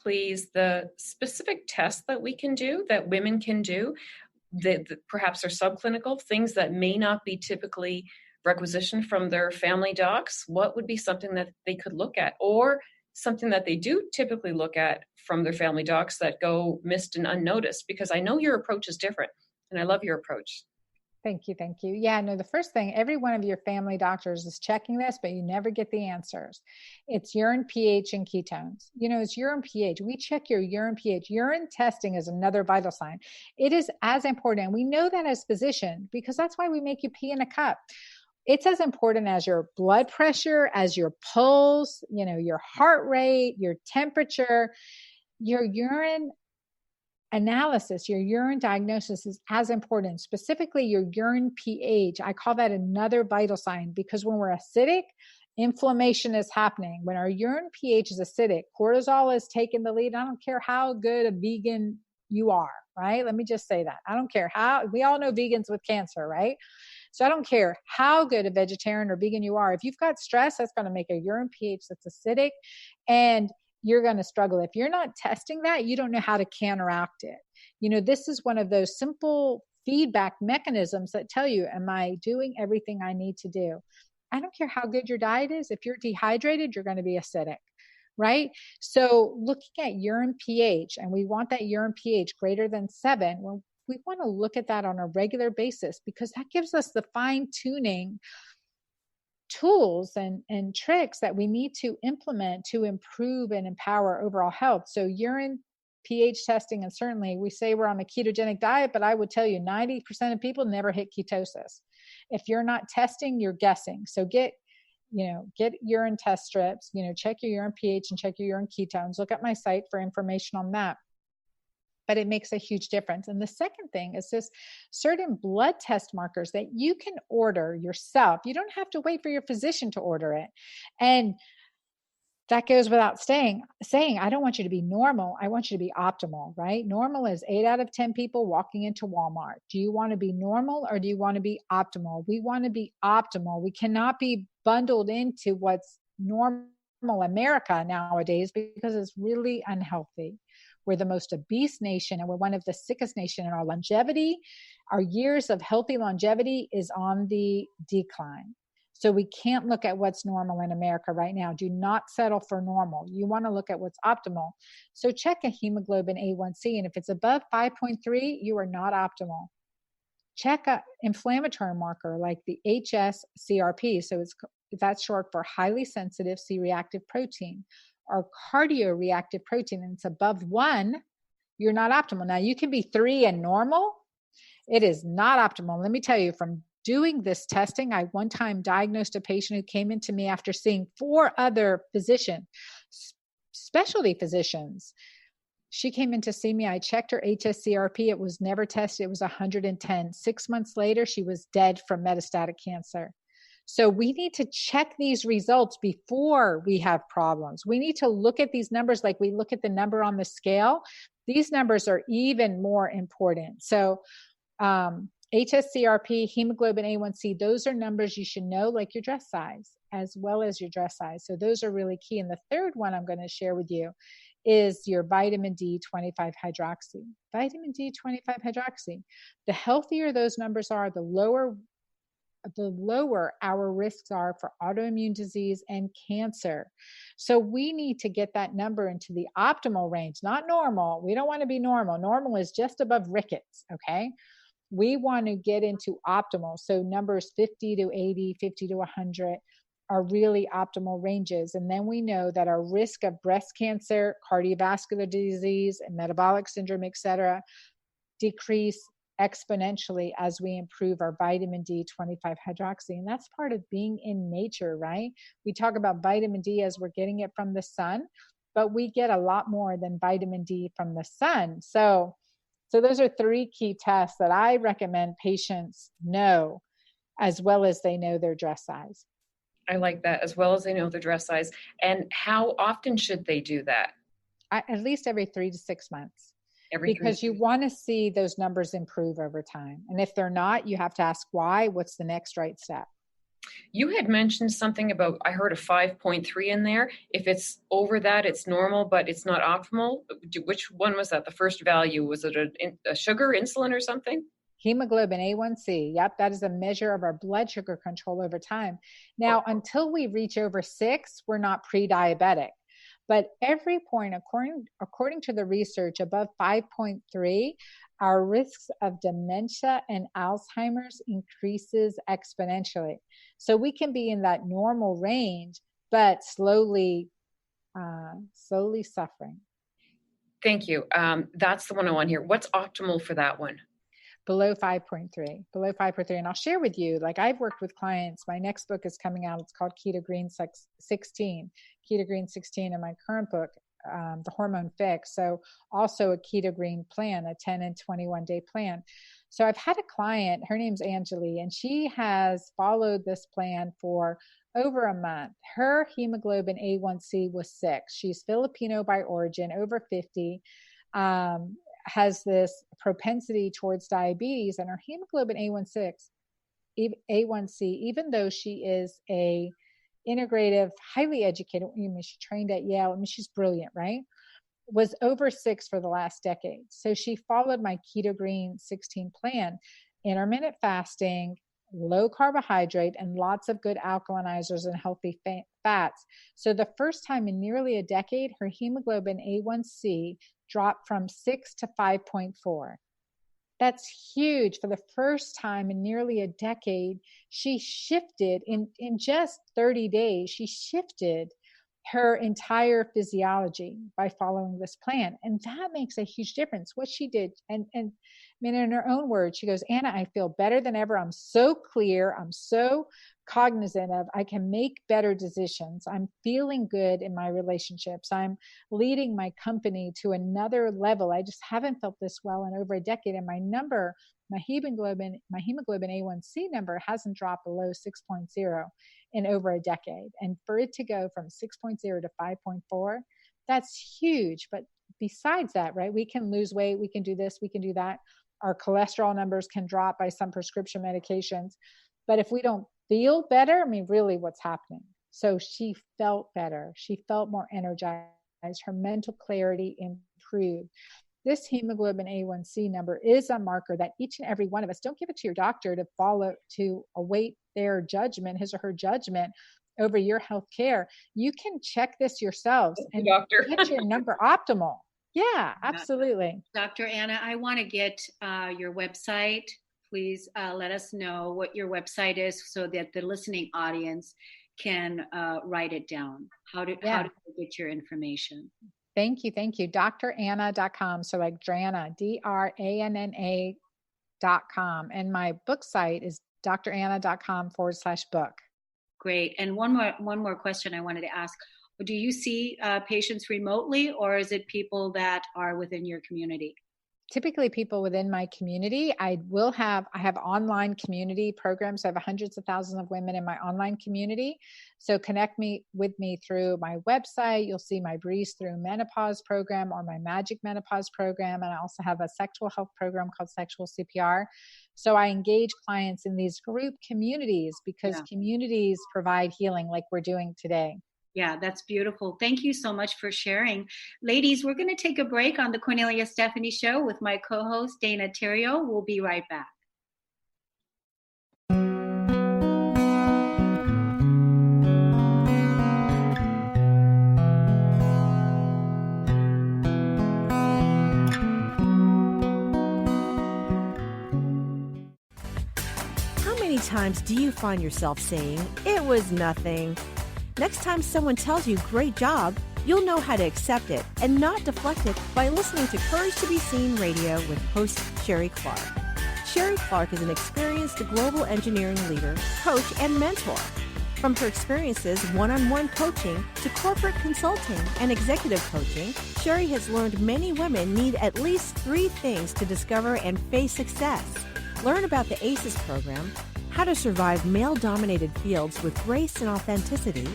please, the specific tests that we can do, that women can do, that perhaps are subclinical, things that may not be typically requisitioned from their family docs? What would be something that they could look at, or something that they do typically look at from their family docs that go missed and unnoticed? Because I know your approach is different, and I love your approach. Thank you. Thank you. Yeah, no, the first thing, every one of your family doctors is checking this, but you never get the answers. It's urine pH and ketones. It's urine pH. We check your urine pH. Urine testing is another vital sign. It is as important. And we know that as physicians, because that's why we make you pee in a cup. It's as important as your blood pressure, as your pulse, your heart rate, your temperature, your urine analysis, your urine diagnosis is as important, specifically your urine pH. I call that another vital sign, because when we're acidic, inflammation is happening. When our urine pH is acidic, cortisol is taking the lead. I don't care how good a vegan you are, right? Let me just say that. I don't care how, we all know vegans with cancer, right? So I don't care how good a vegetarian or vegan you are. If you've got stress, that's going to make a urine pH that's acidic, and you're going to struggle. If you're not testing that, you don't know how to counteract it. This is one of those simple feedback mechanisms that tell you, am I doing everything I need to do? I don't care how good your diet is. If you're dehydrated, you're going to be acidic, right? So looking at urine pH, and we want that urine pH greater than 7. Well, we want to look at that on a regular basis, because that gives us the fine tuning tools and tricks that we need to implement to improve and empower overall health. So urine pH testing, and certainly we say we're on a ketogenic diet, but I would tell you 90% of people never hit ketosis. If you're not testing, you're guessing. So get urine test strips, check your urine pH and check your urine ketones. Look at my site for information on that. But it makes a huge difference. And the second thing is this certain blood test markers that you can order yourself. You don't have to wait for your physician to order it. And that goes without saying, I don't want you to be normal. I want you to be optimal, right? Normal is 8 out of 10 people walking into Walmart. Do you want to be normal, or do you want to be optimal? We want to be optimal. We cannot be bundled into what's normal America nowadays, because it's really unhealthy. We're the most obese nation, and we're one of the sickest nations. And our longevity, our years of healthy longevity is on the decline. So we can't look at what's normal in America right now. Do not settle for normal. You want to look at what's optimal. So check a hemoglobin A1C, and if it's above 5.3, you are not optimal. Check an inflammatory marker like the HS-CRP. So that's short for highly sensitive C-reactive protein, or cardioreactive protein, and it's above 1, you're not optimal. Now, you can be 3 and normal. It is not optimal. Let me tell you, from doing this testing, I one time diagnosed a patient who came into me after seeing 4 other physicians, specialty physicians. She came in to see me. I checked her HS-CRP. It was never tested. It was 110. 6 months later, she was dead from metastatic cancer. So we need to check these results before we have problems. We need to look at these numbers like we look at the number on the scale. These numbers are even more important. So HS-CRP, hemoglobin A1C, those are numbers you should know, like your dress size, as well as your dress size. So those are really key. And the third one I'm going to share with you is your vitamin D25 hydroxy. Vitamin D25 hydroxy. The healthier those numbers are, the lower our risks are for autoimmune disease and cancer. So we need to get that number into the optimal range, not normal. We don't want to be normal. Normal is just above rickets, okay? We want to get into optimal. So numbers 50 to 80, 50 to 100 are really optimal ranges. And then we know that our risk of breast cancer, cardiovascular disease, and metabolic syndrome, et cetera, decrease exponentially as we improve our vitamin D25 hydroxy. And that's part of being in nature, right? We talk about vitamin D as we're getting it from the sun, but we get a lot more than vitamin D from the sun. So those are 3 key tests that I recommend patients know, as well as they know their dress size. I like that, as well as they know their dress size. And how often should they do that? At least every 3 to 6 months. Because you want to see those numbers improve over time. And if they're not, you have to ask why. What's the next right step? You had mentioned something about, I heard a 5.3 in there. If it's over that, it's normal, but it's not optimal. Which one was that? The first value? Was it a sugar, insulin, or something? Hemoglobin A1C. Yep, that is a measure of our blood sugar control over time. Now, until we reach over 6, we're not pre-diabetic. But every point, according to the research, above 5.3, our risks of dementia and Alzheimer's increases exponentially. So we can be in that normal range, but slowly suffering. Thank you. That's the one I want here. What's optimal for that one? Below 5.3. And I'll share with you, like I've worked with clients. My next book is coming out. It's called Keto Green 16, and my current book, The Hormone Fix. So also a Keto Green plan, a 10 and 21 day plan. So I've had a client, her name's Angeli, and she has followed this plan for over a month. Her hemoglobin A1C was 6. She's Filipino by origin, over 50, has this propensity towards diabetes, and her hemoglobin A1C, even though she is a integrative, highly educated, she trained at Yale, she's brilliant, right? Was over 6 for the last decade. So she followed my Keto Green 16 plan, intermittent fasting, low carbohydrate, and lots of good alkalinizers and healthy fats. So the first time in nearly a decade, her hemoglobin A1C dropped from 6 to 5.4. That's huge. For the first time in nearly a decade, she shifted in just 30 days. She shifted her entire physiology by following this plan. And that makes a huge difference. What she did, and I mean, in her own words, she goes, Anna, I feel better than ever. I'm so clear. I'm so cognizant of, I can make better decisions. I'm feeling good in my relationships. I'm leading my company to another level. I just haven't felt this well in over a decade. And my hemoglobin A1C number hasn't dropped below 6.0 in over a decade. And for it to go from 6.0 to 5.4, that's huge. But besides that, right, we can lose weight, we can do this, we can do that. Our cholesterol numbers can drop by some prescription medications. But if we don't feel better, I mean, really what's happening? So she felt better. She felt more energized. Her mental clarity improved. This hemoglobin A1C number is a marker that each and every one of us, don't give it to your doctor to follow, to await their judgment, his or her judgment over your health care. You can check this yourselves and get your number optimal. Yeah, absolutely. Dr. Anna, I want to get your website. Please let us know what your website is so that the listening audience can write it down. How do they get your information? Thank you. DrAnna.com. So like Drana, DRANNA.com. And my book site is DrAnna.com/book. Great. And one more question I wanted to ask. Do you see patients remotely, or is it people that are within your community? Typically people within my community. I have online community programs. I have hundreds of thousands of women in my online community. So connect with me through my website. You'll see my Breeze Through Menopause program or my Magic Menopause program. And I also have a sexual health program called Sexual CPR. So I engage clients in these group communities because communities provide healing like we're doing today. Yeah, that's beautiful. Thank you so much for sharing. Ladies, we're going to take a break on the Cornelia Stephanie Show with my co-host, Dana Theriault. We'll be right back. How many times do you find yourself saying, "It was nothing"? Next time someone tells you "great job," you'll know how to accept it and not deflect it by listening to Courage to Be Seen Radio with host Sherry Clark. Sherry Clark is an experienced global engineering leader, coach, and mentor. From her experiences one-on-one coaching to corporate consulting and executive coaching, Sherry has learned many women need at least 3 things to discover and face success. Learn about the ACES program, how to survive male-dominated fields with grace and authenticity,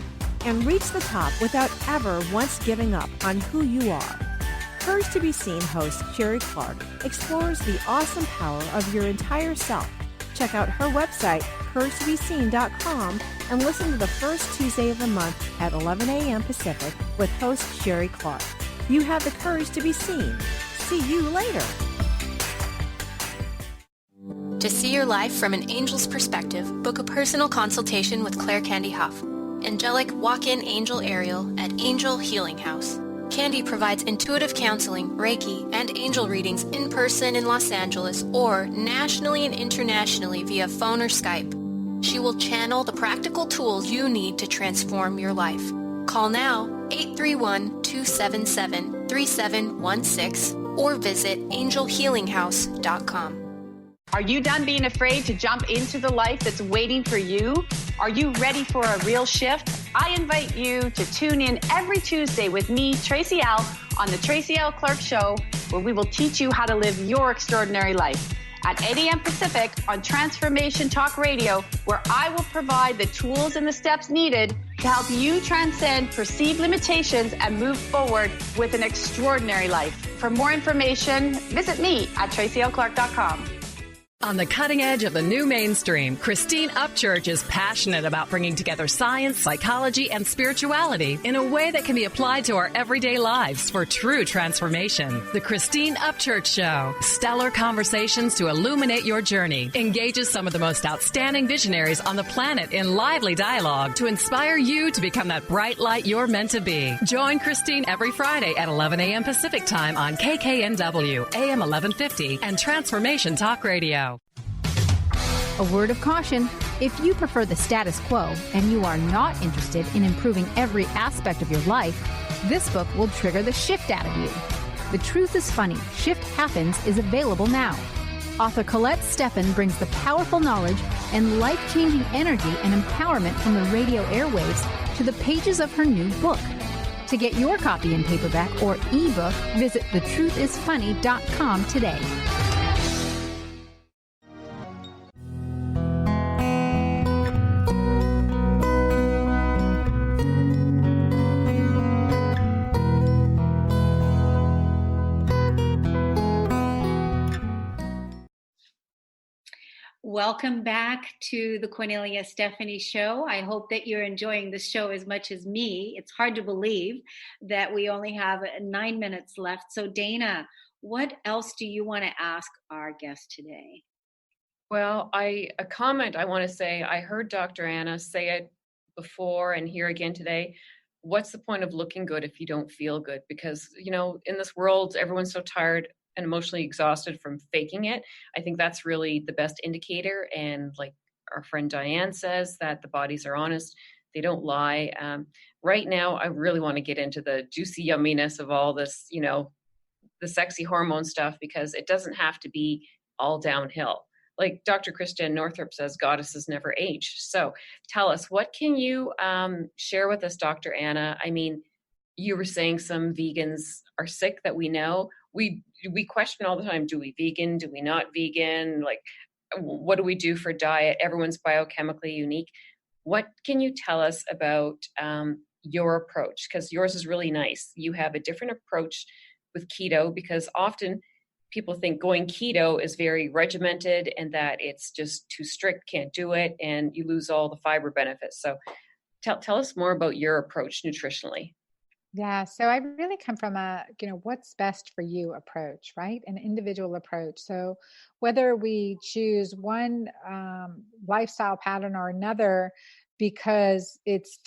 and reach the top without ever once giving up on who you are. Courage to Be Seen host Sherry Clark explores the awesome power of your entire self. Check out her website, CourageToBeSeen.com, and listen to the first Tuesday of the month at 11 a.m. Pacific with host Sherry Clark. You have the courage to be seen. See you later. To see your life from an angel's perspective, book a personal consultation with Claire Candy Huff, angelic walk-in angel Ariel at Angel Healing House. Candy provides intuitive counseling, Reiki, and angel readings in person in Los Angeles or nationally and internationally via phone or Skype. She will channel the practical tools you need to transform your life. Call now 831-277-3716 or visit angelhealinghouse.com. Are you done being afraid to jump into the life that's waiting for you? Are you ready for a real shift? I invite you to tune in every Tuesday with me, Tracy L., on the Tracy L. Clark Show, where we will teach you how to live your extraordinary life. At 8 a.m. Pacific on Transformation Talk Radio, where I will provide the tools and the steps needed to help you transcend perceived limitations and move forward with an extraordinary life. For more information, visit me at tracylclark.com. On the cutting edge of the new mainstream, Christine Upchurch is passionate about bringing together science, psychology, and spirituality in a way that can be applied to our everyday lives for true transformation. The Christine Upchurch Show. Stellar conversations to illuminate your journey. Engages some of the most outstanding visionaries on the planet in lively dialogue to inspire you to become that bright light you're meant to be. Join Christine every Friday at 11 a.m. Pacific Time on KKNW, AM 1150, and Transformation Talk Radio. A word of caution, if you prefer the status quo and you are not interested in improving every aspect of your life, this book will trigger the shift out of you. The Truth is Funny, Shift Happens is available now. Author Colette Steffen brings the powerful knowledge and life-changing energy and empowerment from the radio airwaves to the pages of her new book. To get your copy in paperback or ebook, visit thetruthisfunny.com today. Welcome back to the Cornelia Stephanie Show. I hope that you're enjoying the show as much as me. It's hard to believe that we only have 9 minutes left. So Dana, what else do you want to ask our guest today? Well, a comment I want to say, I heard Dr. Anna say it before and here again today. What's the point of looking good if you don't feel good? Because, you know, in this world, everyone's so tired and emotionally exhausted from faking it. I think that's really the best indicator. And like our friend Diane says, that the bodies are honest. They don't lie. Right now, I really want to get into the juicy yumminess of all this, you know, the sexy hormone stuff, because it doesn't have to be all downhill. Like Dr. Christiane Northrup says, goddesses never age. So tell us, what can you share with us, Dr. Anna? I mean, you were saying some vegans are sick that we know. We question all the time, do we vegan? Do we not vegan? Like, what do we do for diet? Everyone's biochemically unique. What can you tell us about your approach? Because yours is really nice. You have a different approach with keto, because often people think going keto is very regimented and that it's just too strict, can't do it, and you lose all the fiber benefits. So tell us more about your approach nutritionally. Yeah, so I really come from a, what's best for you approach, right? An individual approach. So whether we choose one lifestyle pattern or another because it's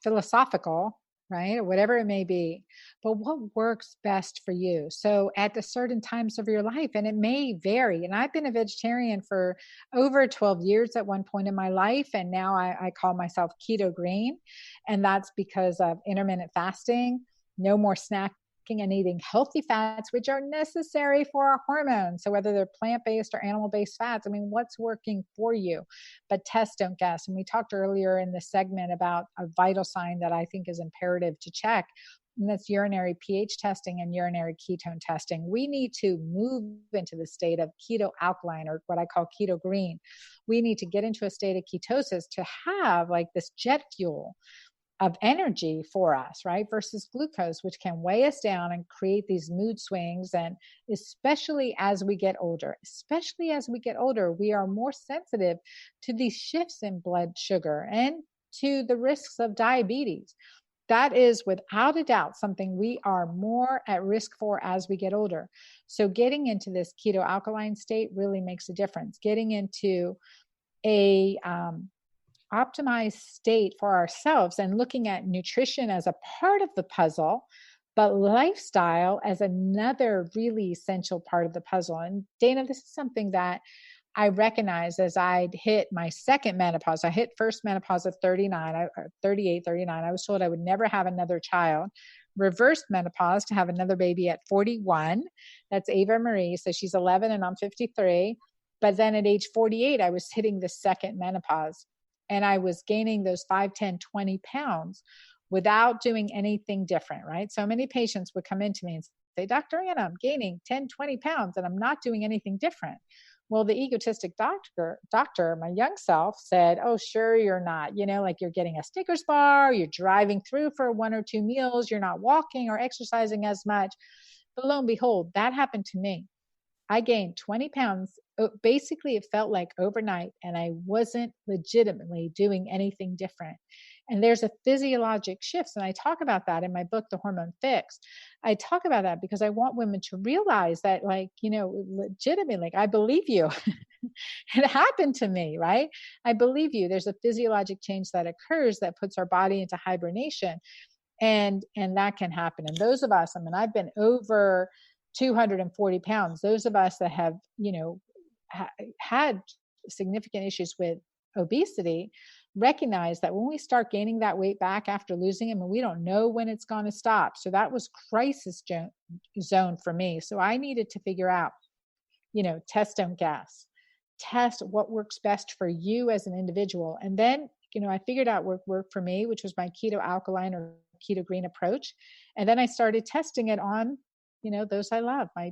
philosophical, right? Or whatever it may be, but what works best for you? So at the certain times of your life, and it may vary. And I've been a vegetarian for over 12 years at one point in my life. And now I call myself keto green. And that's because of intermittent fasting, no more snacking, and eating healthy fats, which are necessary for our hormones. So whether they're plant-based or animal-based fats, I mean, what's working for you? But test, don't guess. And we talked earlier in the segment about a vital sign that I think is imperative to check, and that's urinary pH testing and urinary ketone testing. We need to move into the state of keto alkaline, or what I call keto green. We need to get into a state of ketosis to have like this jet fuel of energy for us, right? Versus glucose, which can weigh us down and create these mood swings. And especially as we get older, we are more sensitive to these shifts in blood sugar and to the risks of diabetes. That is without a doubt something we are more at risk for as we get older. So getting into this keto alkaline state really makes a difference. Getting into a optimized state for ourselves and looking at nutrition as a part of the puzzle, but lifestyle as another really essential part of the puzzle. And Dana, this is something that I recognized as I'd hit my second menopause. I hit first menopause at 38, 39. I was told I would never have another child. Reversed menopause to have another baby at 41. That's Ava Marie. So she's 11 and I'm 53. But then at age 48, I was hitting the second menopause. And I was gaining those 5, 10, 20 pounds without doing anything different, right? So many patients would come into me and say, Dr. Anna, I'm gaining 10, 20 pounds and I'm not doing anything different. Well, the egotistic doctor, my young self, said, oh, sure, you're not. Like you're getting a Snickers bar, you're driving through for 1 or 2 meals, you're not walking or exercising as much. But lo and behold, that happened to me. I gained 20 pounds. Basically, it felt like overnight, and I wasn't legitimately doing anything different. And there's a physiologic shift. And I talk about that in my book, The Hormone Fix. I talk about that because I want women to realize that, legitimately, I believe you. It happened to me, right? I believe you. There's a physiologic change that occurs that puts our body into hibernation. And that can happen. And those of us, I've been over 240 pounds. Those of us that have, had significant issues with obesity recognize that when we start gaining that weight back after losing it, we don't know when it's going to stop. So that was crisis zone for me. So I needed to figure out, test, don't guess. Test what works best for you as an individual. And then, I figured out what worked for me, which was my keto alkaline or keto green approach. And then I started testing it on, those I love, my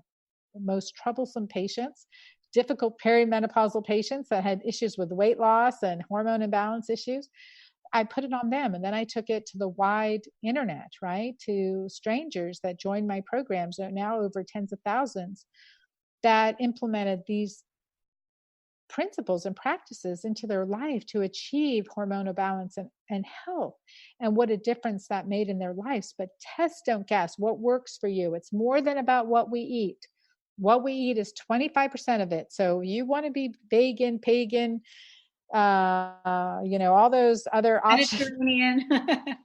most troublesome patients, difficult perimenopausal patients that had issues with weight loss and hormone imbalance issues. I put it on them. And then I took it to the wide internet, right? To strangers that joined my programs, now over tens of thousands, that implemented these principles and practices into their life to achieve hormonal balance and health, and what a difference that made in their lives. But test, don't guess. What works for you? It's more than about what we eat. What we eat is 25% of it. So you want to be vegan, pagan, all those other options. I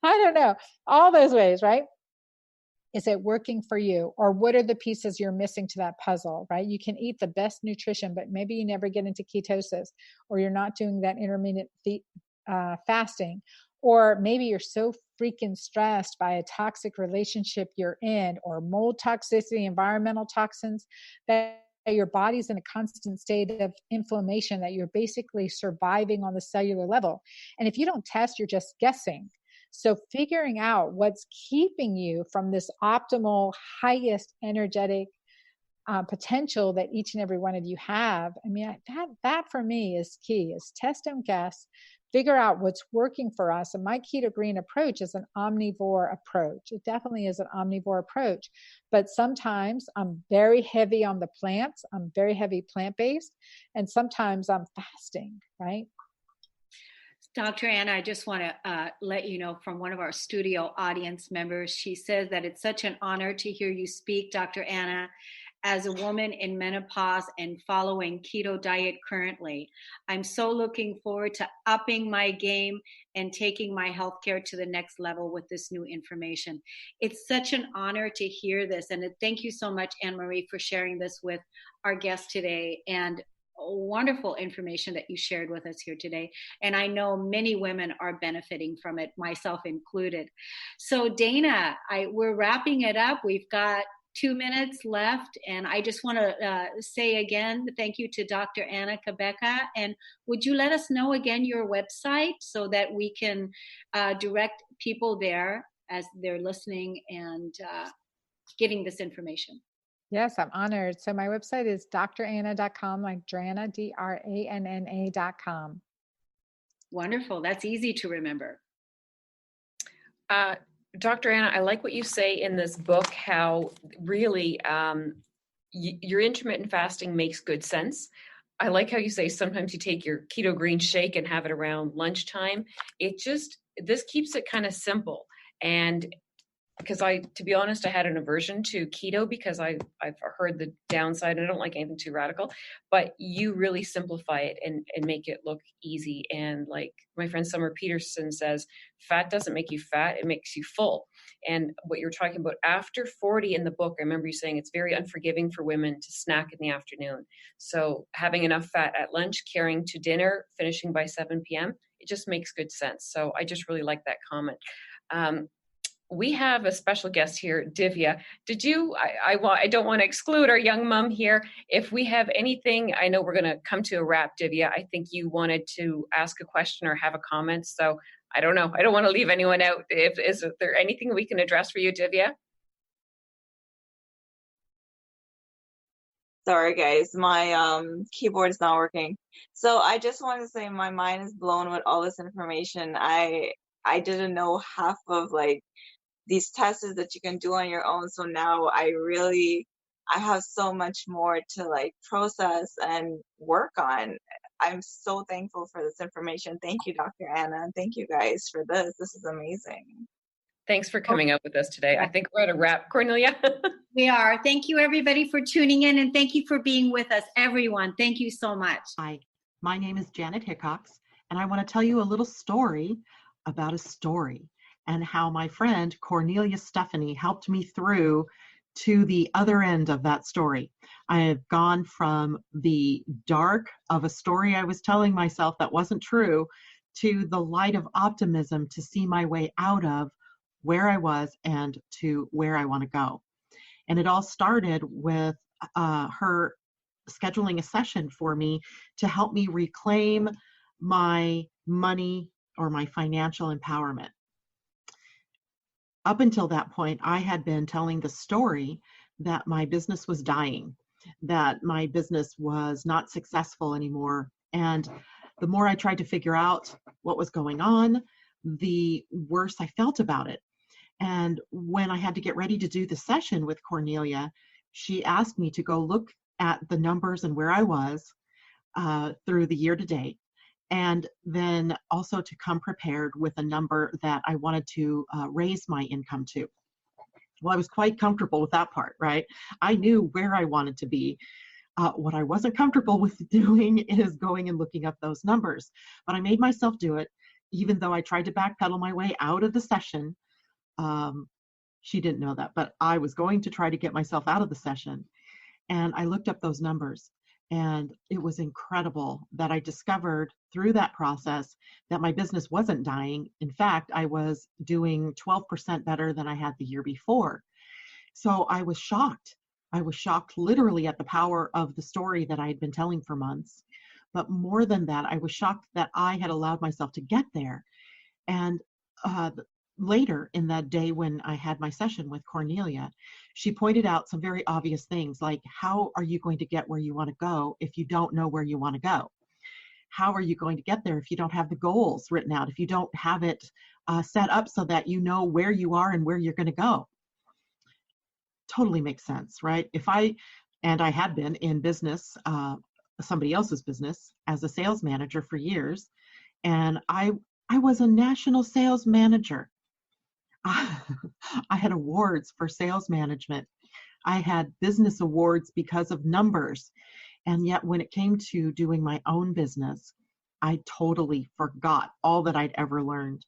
don't know. All those ways, right? Is it working for you? Or what are the pieces you're missing to that puzzle, right? You can eat the best nutrition, but maybe you never get into ketosis, or you're not doing that intermittent fasting. Or maybe you're so freaking stressed by a toxic relationship you're in, or mold toxicity, environmental toxins, that your body's in a constant state of inflammation, that you're basically surviving on the cellular level. And if you don't test, you're just guessing. So figuring out what's keeping you from this optimal, highest energetic potential that each and every one of you have. That for me is key, is test, don't guess. Figure out what's working for us. And my keto green approach is an omnivore approach. It definitely is an omnivore approach. But sometimes I'm very heavy on the plants. I'm very heavy plant-based. And sometimes I'm fasting, right? Dr. Anna, I just want to let you know from one of our studio audience members, she says that it's such an honor to hear you speak, Dr. Anna. As a woman in menopause and following keto diet currently, I'm so looking forward to upping my game and taking my healthcare to the next level with this new information. It's such an honor to hear this. And thank you so much, Anne-Marie, for sharing this with our guest today. And wonderful information that you shared with us here today. And I know many women are benefiting from it, myself included. So Dana, we're wrapping it up. We've got 2 minutes left. And I just want to say again, thank you to Dr. Anna Cabeca. And would you let us know again your website so that we can direct people there as they're listening and getting this information? Yes, I'm honored. So my website is dranna.com, like Dranna, DRANNA.com. Wonderful. That's easy to remember. Dr. Anna, I like what you say in this book, how really your intermittent fasting makes good sense. I like how you say sometimes you take your keto green shake and have it around lunchtime. This keeps it kind of simple. And because to be honest, I had an aversion to keto because I've heard the downside, and I don't like anything too radical, but you really simplify it and make it look easy. And like my friend Summer Peterson says, fat doesn't make you fat, it makes you full. And what you're talking about after 40 in the book, I remember you saying it's very unforgiving for women to snack in the afternoon. So having enough fat at lunch, carrying to dinner, finishing by 7 p.m., it just makes good sense. So I just really like that comment. We have a special guest here, Divya. Did you, I don't want to exclude our young mom here. If we have anything, I know we're going to come to a wrap, Divya. I think you wanted to ask a question or have a comment. So I don't know. I don't want to leave anyone out. Is there anything we can address for you, Divya? Sorry, guys. My keyboard is not working. So I just want to say my mind is blown with all this information. I didn't know half of like these tests that you can do on your own. So now I have so much more to like process and work on. I'm so thankful for this information. Thank you, Dr. Anna. And thank you guys for this. This is amazing. Thanks for coming up with us today. I think we're at a wrap. Cornelia? We are. Thank you, everybody, for tuning in, and thank you for being with us, everyone. Thank you so much. Hi, my name is Janet Hickox, and I want to tell you a little story about a story and how my friend Cornelia Stephanie helped me through to the other end of that story. I have gone from the dark of a story I was telling myself that wasn't true to the light of optimism to see my way out of where I was and to where I want to go. And it all started with her scheduling a session for me to help me reclaim my money or my financial empowerment. Up until that point, I had been telling the story that my business was dying, that my business was not successful anymore. And the more I tried to figure out what was going on, the worse I felt about it. And when I had to get ready to do the session with Cornelia, she asked me to go look at the numbers and where I was through the year to date. And then also to come prepared with a number that I wanted to raise my income to. Well, I was quite comfortable with that part, right? I knew where I wanted to be. What I wasn't comfortable with doing is going and looking up those numbers. But I made myself do it, even though I tried to backpedal my way out of the session. She didn't know that, but I was going to try to get myself out of the session. And I looked up those numbers. And it was incredible that I discovered through that process that my business wasn't dying. In fact, I was doing 12% better than I had the year before. So I was shocked. I was shocked literally at the power of the story that I had been telling for months. But more than that, I was shocked that I had allowed myself to get there. And later in that day when I had my session with Cornelia, she pointed out some very obvious things like, how are you going to get where you want to go if you don't know where you want to go? How are you going to get there if you don't have the goals written out, if you don't have it set up so that you know where you are and where you're going to go? Totally makes sense, right? I had been in business, somebody else's business, as a sales manager for years, and I was a national sales manager. I had awards for sales management. I had business awards because of numbers. And yet when it came to doing my own business, I totally forgot all that I'd ever learned.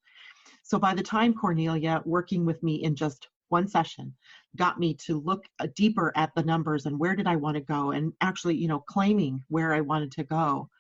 So by the time Cornelia, working with me in just one session, got me to look deeper at the numbers and where did I want to go, and actually, claiming where I wanted to go,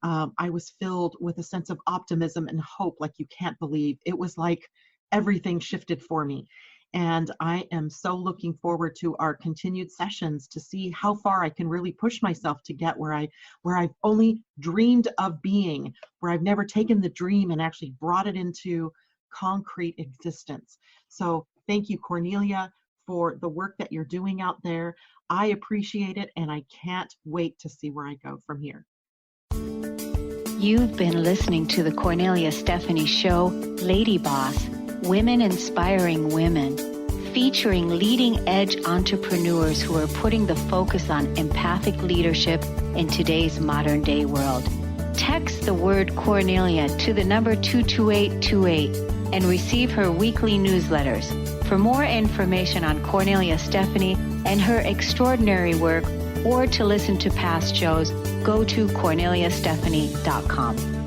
I was filled with a sense of optimism and hope like you can't believe. It was like everything shifted for me. And I am so looking forward to our continued sessions to see how far I can really push myself to get where I've only dreamed of being, where I've never taken the dream and actually brought it into concrete existence. So thank you, Cornelia, for the work that you're doing out there. I appreciate it, and I can't wait to see where I go from here. You've been listening to the Cornelia Stephanie Show, Lady Boss, Women Inspiring Women, featuring leading-edge entrepreneurs who are putting the focus on empathic leadership in today's modern-day world. Text the word Cornelia to the number 22828 and receive her weekly newsletters. For more information on Cornelia Stephanie and her extraordinary work, or to listen to past shows, go to corneliastephanie.com.